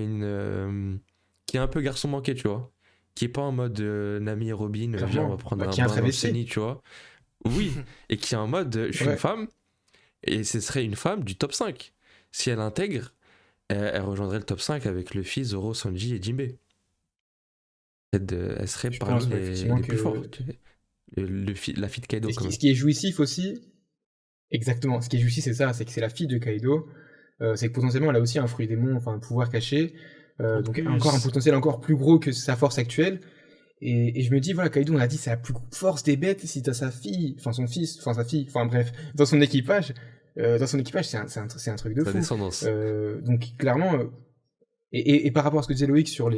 qui est un peu garçon manqué, tu vois. Qui est pas en mode Nami et Robin, viens, on Clairement. va prendre Qui est un un bain dans le travesti. Seni, tu vois. Oui, et qui est en mode je suis Ouais. une femme, et ce serait une femme du top 5. Si elle intègre, elle rejoindrait le top 5 avec Luffy, Zoro, Sanji et Jinbei. Elle serait Je parmi pense, ouais, effectivement, les plus que- forts. La fille de Kaido, Et quand même. ce qui est jouissif aussi, exactement, ce qui est jouissif, c'est ça, c'est que c'est la fille de Kaido. C'est que potentiellement, elle a aussi un fruit démon, enfin un pouvoir caché. En Donc plus. encore un potentiel encore plus gros que sa force actuelle. Et je me dis, voilà, Kaido, on a dit, c'est la plus force des bêtes. Si t'as sa fille, enfin son fils, enfin sa fille, enfin bref, dans son équipage, c'est un truc de Sa fou. descendance. Donc clairement, et par rapport à ce que disait Loïc sur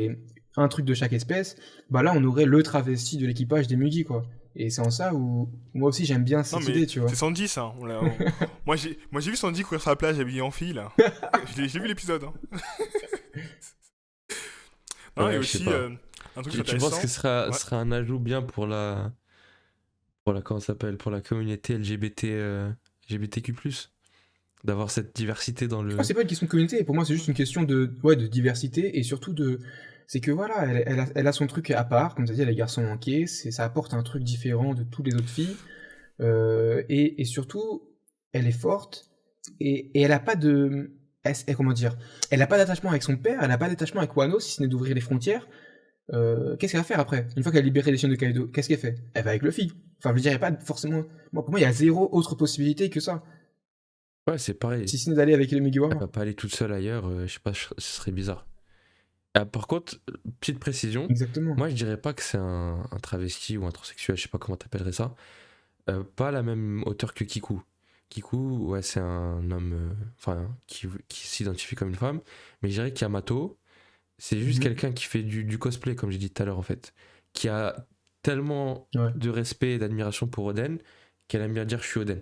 un truc de chaque espèce, bah là, on aurait le travesti de l'équipage des Mugi, quoi. Et c'est en ça où moi aussi j'aime bien Non, cette mais idée, tu vois. c'est Sandy, ça. Moi, j'ai vu Sandy courir sur la plage habillée en fille, là. J'ai vu l'épisode. Hein. Non, Ouais, et je sais aussi, pas. un truc Tu intéressant. penses que ce Ouais. sera un ajout bien pour comment ça s'appelle, pour la communauté LGBTQ+, d'avoir cette diversité dans le... Ah, c'est pas une question de communauté, pour moi c'est juste une question de diversité et surtout c'est que voilà, elle a son truc à part, comme tu as dit, elle est garçon manqué, ça apporte un truc différent de toutes les autres filles, et surtout, elle est forte, et elle a pas comment dire, elle a pas d'attachement avec son père, elle a pas d'attachement avec Wano, si ce n'est d'ouvrir les frontières. Qu'est-ce qu'elle va faire après? Une fois qu'elle a libéré les chiens de Kaido, qu'est-ce qu'elle fait? Elle va avec Luffy. Enfin, je veux dire, il n'y a pas forcément. Pour moi, il y a zéro autre possibilité que ça. Ouais, c'est pareil. Si ce n'est d'aller avec les Elle Mugiwara. va pas aller toute seule ailleurs, je sais pas, ce serait bizarre. Par contre, petite précision, Exactement. moi je dirais pas que c'est un travesti ou un transsexuel, je sais pas comment t'appellerais ça. Pas à la même hauteur que Kiku. Kiku, ouais, c'est un homme qui s'identifie comme une femme. Mais je dirais qu'Yamato, c'est juste Mhm. quelqu'un qui fait du cosplay, comme j'ai dit tout à l'heure en fait. Qui a tellement Ouais. de respect et d'admiration pour Oden qu'elle aime bien dire je suis Oden.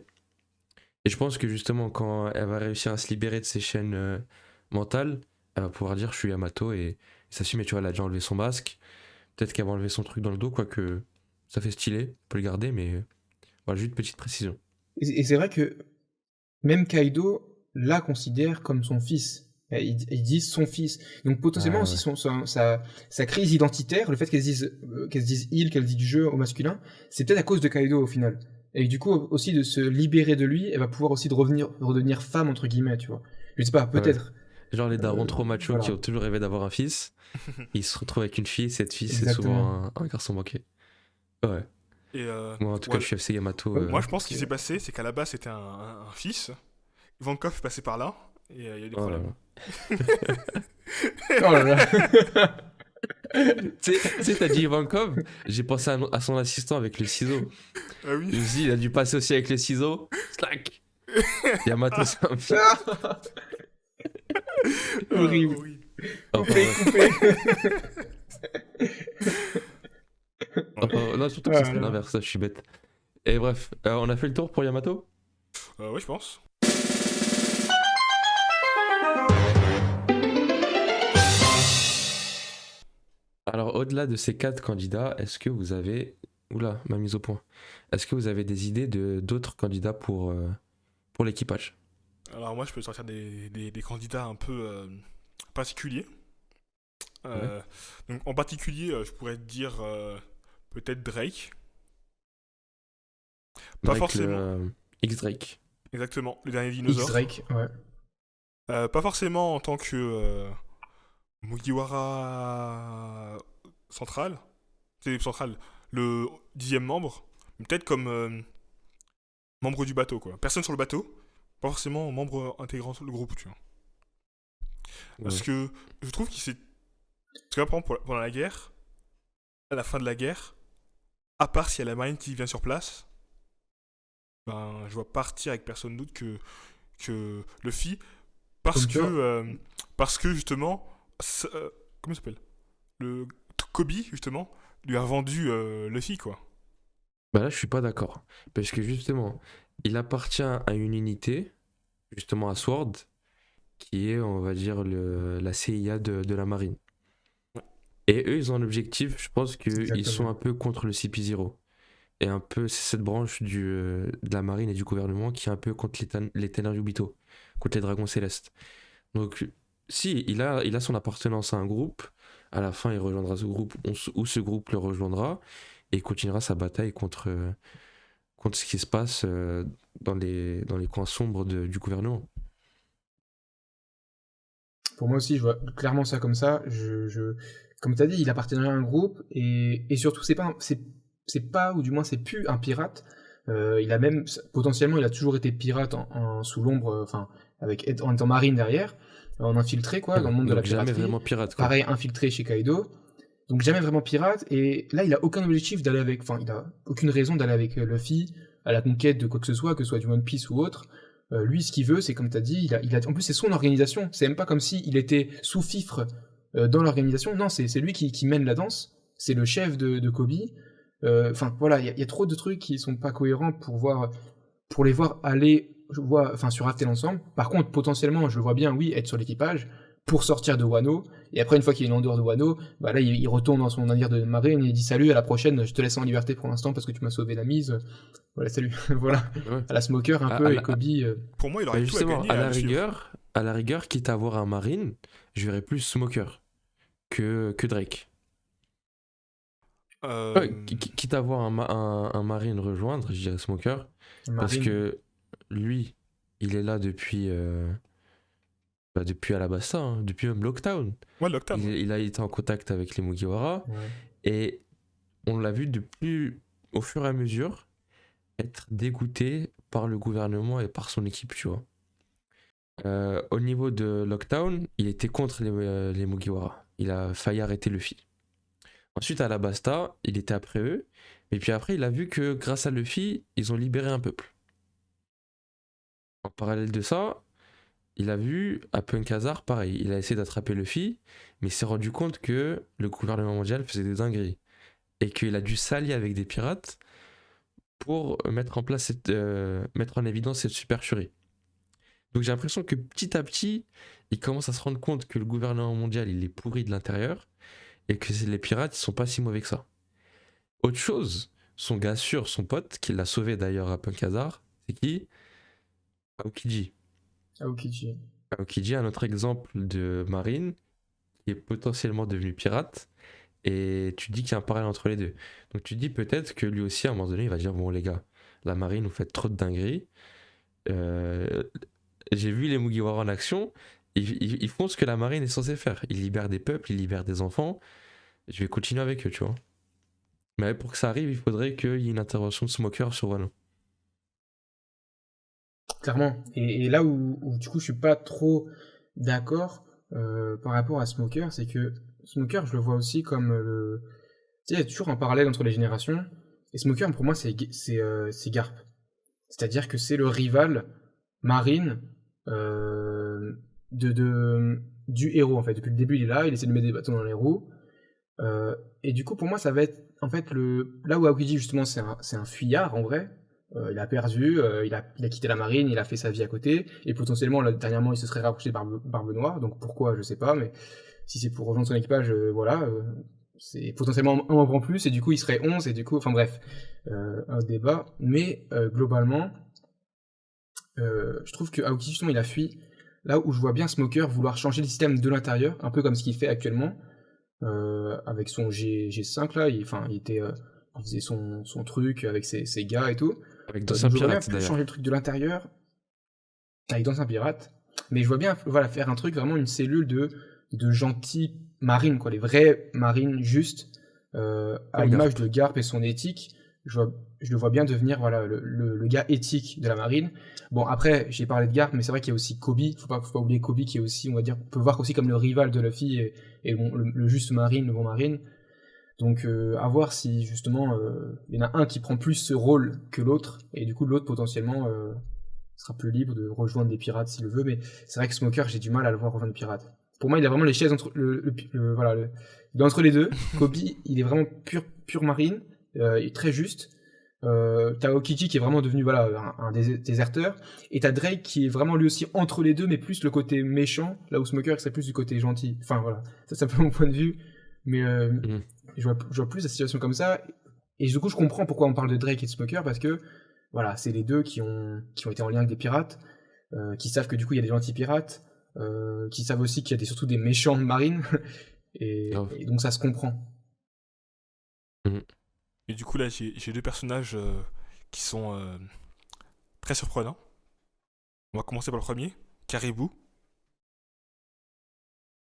Et je pense que justement, quand elle va réussir à se libérer de ses chaînes mentales, elle va pouvoir dire je suis Yamato et s'assumer. Tu vois, elle a déjà enlevé son masque. Peut-être qu'elle va enlever son truc dans le dos, quoique ça fait stylé, on peut le garder, mais voilà, juste une petite précision. Et c'est vrai que même Kaido la considère comme son fils. Ils disent son fils. Donc potentiellement Ah, aussi ouais. sa crise identitaire, le fait qu'elle se dise il, qu'elle dise jeu au masculin, c'est peut-être à cause de Kaido au final. Et du coup aussi de se libérer de lui, elle va pouvoir aussi redevenir femme entre guillemets, tu vois. Je sais pas, Ouais. peut-être. Genre les darons trop machos Voilà. qui ont toujours rêvé d'avoir un fils, ils se retrouvent avec une fille, cette fille c'est Exactement. souvent un garçon manqué. Ouais. Et Moi en tout cas je suis FC Yamato. Ouais, moi, je pense ok. qu'il s'est passé, c'est qu'à la base, c'était un fils. Ivankov est passé par là, et il y a eu des Oh là problèmes. Oh là là. Tu sais, t'as dit Ivankov, j'ai pensé à son assistant avec le ciseau. Ah oui. Je me suis dit, il a dû passer aussi avec le ciseau. Slack. Yamato c'est un fils. Horrible. Oui. Enfin, Coupé, bref. coupé. Non, surtout que ce Ah serait là. l'inverse, ça je suis bête. Et bref, on a fait le tour pour Yamato. Ouais, je pense. Alors, au-delà de ces 4 candidats, est-ce que vous avez... Oula, ma mise au point. Est-ce que vous avez des idées d'autres candidats pour l'équipage? Alors moi, je peux sortir des candidats un peu particuliers. Donc en particulier, je pourrais te dire peut-être Drake. Pas Drake, forcément. X-Drake. Exactement, le dernier dinosaure. X-Drake, ouais. Pas forcément en tant que Mugiwara central. C'est central, le 10e membre. Mais peut-être comme membre du bateau, quoi. Personne sur le bateau, pas forcément membre intégrant le groupe, tu vois. Parce Ouais. que je trouve qu'il s'est. Parce que là, par exemple, pendant la guerre, à la fin de la guerre, à part s'il y a la marine qui vient sur place, ben, je vois partir avec personne d'autre que Luffy. Parce Comme que, toi. parce que justement, comment il s'appelle le Kobe, justement, lui a vendu Luffy, quoi. Bah là, je suis pas d'accord. Parce que justement, il appartient à une unité, justement à Sword, qui est, on va dire, la CIA de la marine. Et eux, ils ont un objectif, je pense qu'ils sont Exactement. un peu contre le CP0. Et un peu, c'est cette branche de la marine et du gouvernement qui est un peu contre les Tenryubito, contre les dragons célestes. Donc, si, il a son appartenance à un groupe, à la fin, il rejoindra ce groupe, ou ce groupe le rejoindra, et il continuera sa bataille contre ce qui se passe dans les coins sombres du gouvernement. Pour moi aussi, je vois clairement ça comme ça. Comme tu as dit, il appartiendrait à un groupe et surtout, c'est pas, ou du moins, c'est plus un pirate. Il a même, potentiellement, il a toujours été pirate sous l'ombre, enfin, en étant marine derrière, en infiltré, quoi, dans le monde de la Donc jamais piraterie. vraiment pirate, quoi. Pareil, infiltré chez Kaido. Donc jamais vraiment pirate. Et là, il a aucun objectif d'aller avec, enfin, il a aucune raison d'aller avec Luffy à la conquête de quoi que ce soit du One Piece ou autre. Lui, ce qu'il veut, c'est comme tu as dit, en plus, c'est son organisation. C'est même pas comme s'il était sous-fifre dans l'organisation. Non, c'est lui qui mène la danse. C'est le chef de Kobe. Enfin, voilà, il y a trop de trucs qui sont pas cohérents pour les voir aller sur rafter l'ensemble. Par contre, potentiellement, je le vois bien, oui, être sur l'équipage pour sortir de Wano. Et après, une fois qu'il est en dehors de Wano, bah là, il retourne dans son navire de marine et il dit salut, à la prochaine, je te laisse en liberté pour l'instant parce que tu m'as sauvé la mise. Voilà, salut. Voilà. Ouais. À la Smoker un À- peu à et la- Kobe. Pour moi, il Bah aurait tout à justement, gagner à le suivre. à la rigueur, quitte à avoir un marine, je verrais plus Smoker que Drake. Quitte à avoir un marine rejoindre, je dirais Smoker. Parce Marine. que lui, il est là depuis Alabasta, hein, depuis même Lockdown. Ouais, Lockdown. Il a été en contact avec les Mugiwara Ouais. et on l'a vu au fur et à mesure être dégoûté par le gouvernement et par son équipe, tu vois. Au niveau de Lockdown, il était contre les Mugiwara. Il a failli arrêter Luffy. Ensuite, à Alabasta, il était après eux. Et puis après, il a vu que grâce à Luffy, ils ont libéré un peuple. En parallèle de ça, il a vu à Punk Hazard, pareil. Il a essayé d'attraper Luffy, mais il s'est rendu compte que le gouvernement mondial faisait des dingueries. et qu'il a dû s'allier avec des pirates pour mettre en place mettre en évidence cette supercherie. Donc j'ai l'impression que petit à petit, il commence à se rendre compte que le gouvernement mondial, il est pourri de l'intérieur et que les pirates, ils sont pas si mauvais que ça. Autre chose, son gars sûr, son pote, qui l'a sauvé d'ailleurs à Punk Hazard, c'est qui? Aokiji. Aokiji. Aokiji, un autre exemple de marine qui est potentiellement devenu pirate. Et tu dis qu'il y a un parallèle entre les deux. Donc tu dis peut-être que lui aussi, à un moment donné, il va dire bon les gars, la marine, vous faites trop de dingueries. J'ai vu les Mugiwara en action. Ils font ce que la marine est censée faire. Ils libèrent des peuples, ils libèrent des enfants. Je vais continuer avec eux, tu vois. Mais pour que ça arrive, il faudrait qu'il y ait une intervention de Smoker sur Wano. Clairement. Et là où du coup je suis pas trop d'accord par rapport à Smoker, c'est que Smoker, je le vois aussi comme le... Tu sais, il y a toujours un parallèle entre les générations. Et Smoker, pour moi, c'est Garp. C'est-à-dire que c'est le rival marine du héros, en fait. Depuis le début, il est là, il essaie de mettre des bâtons dans les roues. Et du coup, pour moi, ça va être... En fait, là où Aokiji, justement, c'est un fuyard, en vrai. Il a perdu, il a quitté la marine, il a fait sa vie à côté. Et potentiellement, là, dernièrement, il se serait rapproché de Barbe Noire. Donc pourquoi, je sais pas, mais... Si c'est pour rejoindre son équipage, voilà, c'est potentiellement un membre en plus, et du coup il serait 11, et du coup, enfin bref, un débat. Mais globalement, je trouve que Aoki, justement, il a fui là où je vois bien Smoker vouloir changer le système de l'intérieur, un peu comme ce qu'il fait actuellement, avec son G5 là, il faisait son truc avec ses gars et tout. Avec d'anciens pirates d'ailleurs. Changer le truc de l'intérieur, avec d'anciens pirates, mais je vois bien voilà, faire un truc, vraiment une cellule de gentils marines, quoi, les vrais marines justes, à l'image de Garp et son éthique. Je le vois bien devenir voilà, le gars éthique de la marine. Bon, après, j'ai parlé de Garp, mais c'est vrai qu'il y a aussi Kobe. Faut pas oublier Kobe qui est aussi, on va dire, on peut voir aussi comme le rival de Luffy et le juste marine, le bon marine. Donc, à voir si justement, il y en a un qui prend plus ce rôle que l'autre, et du coup, l'autre potentiellement sera plus libre de rejoindre des pirates s'il le veut. Mais c'est vrai que Smoker, j'ai du mal à le voir rejoindre des pirates. Pour moi, il a vraiment les chaises entre il est entre les deux. Kobe, il est vraiment pur marine, il est très juste. T'as Aokiji qui est vraiment devenu voilà un déserteur, et t'as Drake qui est vraiment lui aussi entre les deux, mais plus le côté méchant, là où Smoker c'est plus du côté gentil. Enfin voilà, ça c'est un peu mon point de vue, mais je vois plus la situation comme ça, et du coup je comprends pourquoi on parle de Drake et de Smoker, parce que voilà, c'est les deux qui ont été en lien avec des pirates, qui savent que du coup il y a des gentils pirates. Qui savent aussi qu'il y a surtout des méchants marines et donc ça se comprend. Et du coup là j'ai deux personnages qui sont très surprenants. On va commencer par le premier, Caribou.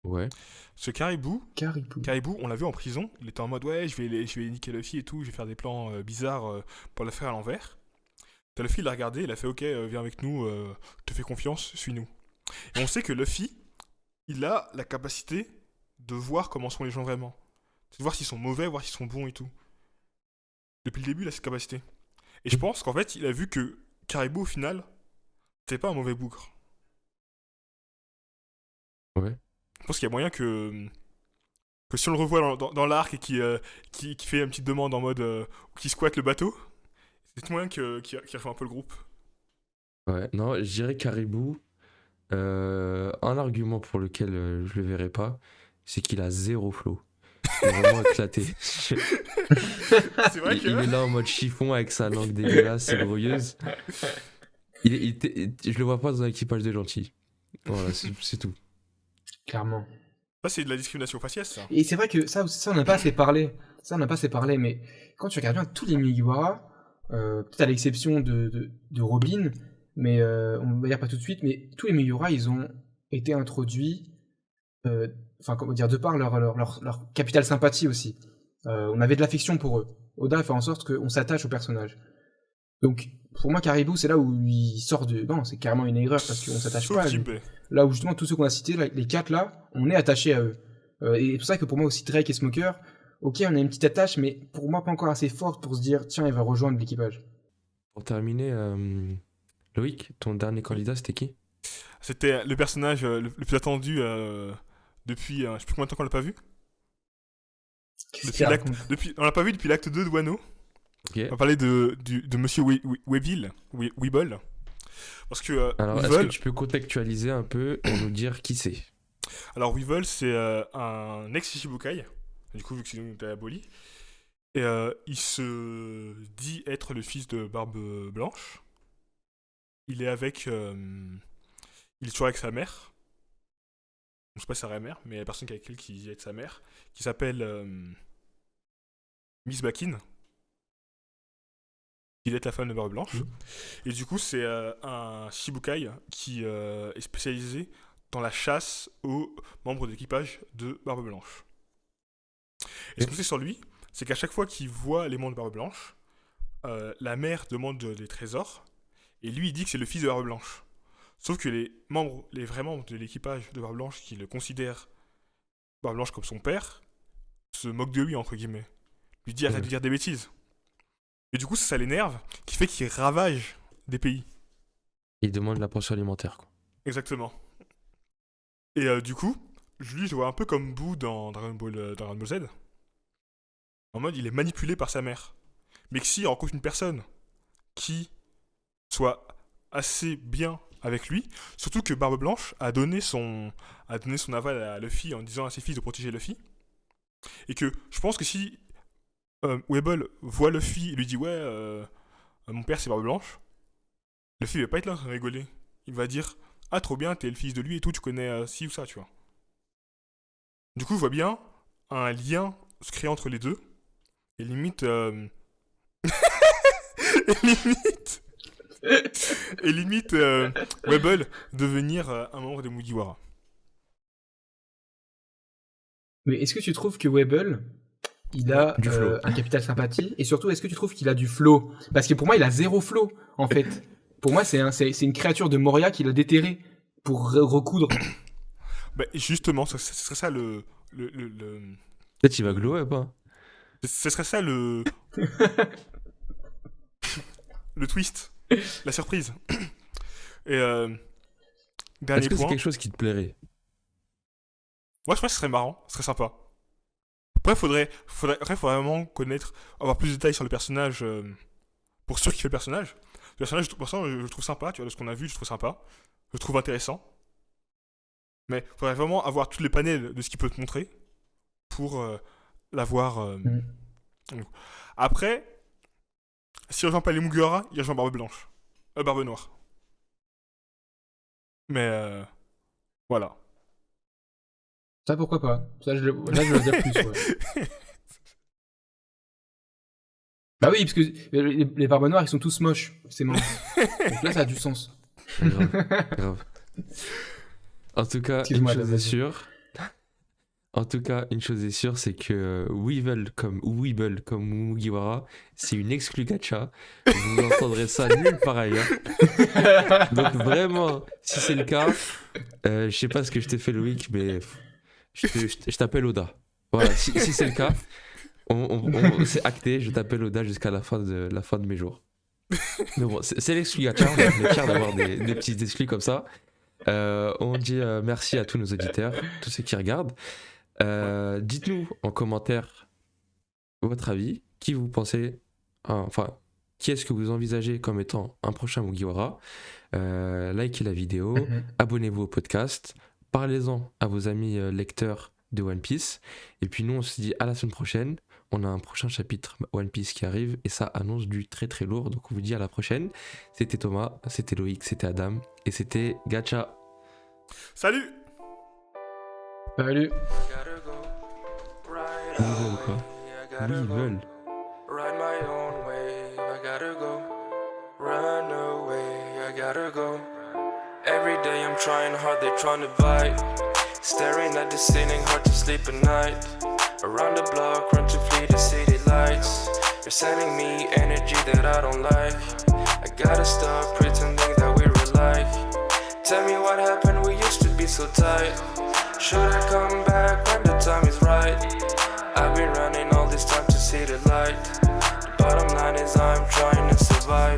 Ouais. Ce Caribou, on l'a vu en prison, il était en mode ouais je vais niquer Luffy et tout, je vais faire des plans bizarres pour le faire à l'envers. Luffy il l'a regardé, il a fait ok viens avec nous, te fais confiance, suis-nous. Et on sait que Luffy, il a la capacité de voir comment sont les gens vraiment. C'est de voir s'ils sont mauvais, voir s'ils sont bons et tout. Depuis le début, il a cette capacité. Et je pense qu'en fait, il a vu que Caribou, au final, c'était pas un mauvais bougre. Ouais. Je pense qu'il y a moyen que si on le revoit dans l'arc et qui fait une petite demande en mode qui squatte le bateau, c'est moyen qu'il rejoue un peu le groupe. Ouais, non, je dirais Caribou. Un argument pour lequel je le verrai pas, c'est qu'il a zéro flow. Il est vraiment éclaté. C'est vrai il est là en mode chiffon avec sa langue dégueulasse et brouilleuse. Je le vois pas dans un équipage de gentils. Voilà, c'est tout. Clairement. Ça, c'est de la discrimination faciès, ça. Et c'est vrai que ça on n'a pas assez parlé. Mais quand tu regardes bien tous les Mugiwara, peut-être à l'exception de Robin, mais on va dire pas tout de suite, mais tous les Mugiwara, ils ont été introduits, comment dire, de par leur capitale sympathie aussi. On avait de l'affection pour eux. Oda a fait en sorte qu'on s'attache au personnage. Donc, pour moi, Caribou, c'est là où il sort de... Non, c'est carrément une erreur, parce qu'on s'attache pas à lui. Là où justement, tous ceux qu'on a cités, les 4 là, on est attachés à eux. Et c'est pour ça que pour moi aussi, Drake et Smoker, ok, on a une petite attache, mais pour moi, pas encore assez forte pour se dire, tiens, il va rejoindre l'équipage. Pour terminer, Loïc, ton dernier candidat, c'était qui ? C'était le personnage le plus attendu depuis... je sais plus combien de temps qu'on l'a pas vu. Qu'est-ce On l'a pas vu depuis l'acte 2 de Wano. Ok. On va parler de Monsieur Weevil. Parce que Alors, est-ce Weevil, que tu peux contextualiser un peu et nous dire qui c'est? alors Weevil, c'est un ex-Shichibukai, du coup vu que c'est une aboli, et il se dit être le fils de Barbe Blanche. Il est toujours avec sa mère. Je sais pas si c'est sa mère, mais la personne avec qui il est sa mère, qui s'appelle Miss Bakin, qui est la femme de Barbe Blanche. Et du coup, c'est un Shichibukai qui est spécialisé dans la chasse aux membres de l'équipage de Barbe Blanche. Et ce qu'on sait sur lui, c'est qu'à chaque fois qu'il voit les membres de Barbe Blanche, la mère demande des trésors, et lui il dit que c'est le fils de Barbe Blanche. Sauf que les vrais membres de l'équipage de Barbe Blanche, qui le considèrent Barbe Blanche comme son père, se moquent de lui, entre guillemets. Lui dit arrête de dire des bêtises. Et du coup, ça l'énerve, qui fait qu'il ravage des pays. Il demande la pension alimentaire, quoi. Exactement. Et du coup, lui, je vois un peu comme Boo dans Dragon Ball Z. En mode, il est manipulé par sa mère. Mais que s'il rencontre une personne qui soit assez bien avec lui, surtout que Barbe Blanche a donné son aval à Luffy en disant à ses fils de protéger Luffy, et que je pense que si Weevil voit Luffy et lui dit ouais, mon père c'est Barbe Blanche, Luffy va pas être là en train de rigoler. Il va dire ah trop bien, t'es le fils de lui et tout, tu connais ci ou ça, tu vois. Du coup, je vois bien un lien se créer entre les deux, et limite Weevil devenir un membre des Mugiwara. Mais est-ce que tu trouves que Weevil, il a Du flow. un capital sympathie, et surtout, est-ce que tu trouves qu'il a du flow? Parce que pour moi, il a zéro flow, en fait. Pour moi, c'est une créature de Moria qu'il a déterrée pour recoudre. Bah, justement, ce serait ça le Peut-être il va glow up, hein. ce serait ça le twist, la surprise. Et dernier Est-ce que c'est point, quelque chose qui te plairait? moi je pense que ce serait marrant, ce serait sympa. Après, faudrait vraiment avoir plus de détails sur le personnage pour surkiffer le personnage. Le personnage, pour ça, je le trouve sympa, tu vois, de ce qu'on a vu, je trouve sympa. Je le trouve intéressant. Mais il faudrait vraiment avoir tous les panels de ce qu'il peut te montrer pour l'avoir. Après, s'il rejoint pas les Mugiwara, il rejoint Barbe Blanche. Barbe Noire. Mais voilà. Ça, pourquoi pas? Ça, je veux dire plus, ouais. Bah oui, parce que les Barbes Noires, ils sont tous moches, c'est moche. Donc là, ça a du sens. Grave, grave. En tout cas, une Excuse-moi, chose est vas-y. sûre. C'est que Weevil comme Mugiwara, c'est une exclu gacha. Vous n'entendrez ça nulle part ailleurs. Donc vraiment, si c'est le cas, je sais pas ce que je t'ai fait Loïc, mais je t'appelle Oda. Voilà, si c'est le cas, c'est acté, je t'appelle Oda jusqu'à la fin de mes jours. Mais bon, c'est l'exclu gacha, on est fiers d'avoir des petits exclus comme ça. On dit merci à tous nos auditeurs, tous ceux qui regardent. Dites-nous en commentaire votre avis, qui vous pensez, qui est-ce que vous envisagez comme étant un prochain Mugiwara. Likez la vidéo, abonnez-vous au podcast, parlez-en à vos amis lecteurs de One Piece, et puis nous on se dit à la semaine prochaine. On a un prochain chapitre One Piece qui arrive et ça annonce du très très lourd, donc on vous dit à la prochaine. C'était Thomas, c'était Loïc, c'était Adam et c'était Gacha. Salut! Salut. Weevil quoi? Weevil. Ride my own wave, I gotta go. Run away, I gotta go. Every day I'm trying hard, they trying to bite. Staring at the ceiling, hard to sleep at night. Around the block, run to flee the city lights. You're sending me energy that I don't like. I gotta stop pretending that we're alive. Tell me what happened, we used to be so tight. Should I come back when the time is right? I've been running all this time to see the light. The bottom line is I'm trying to survive.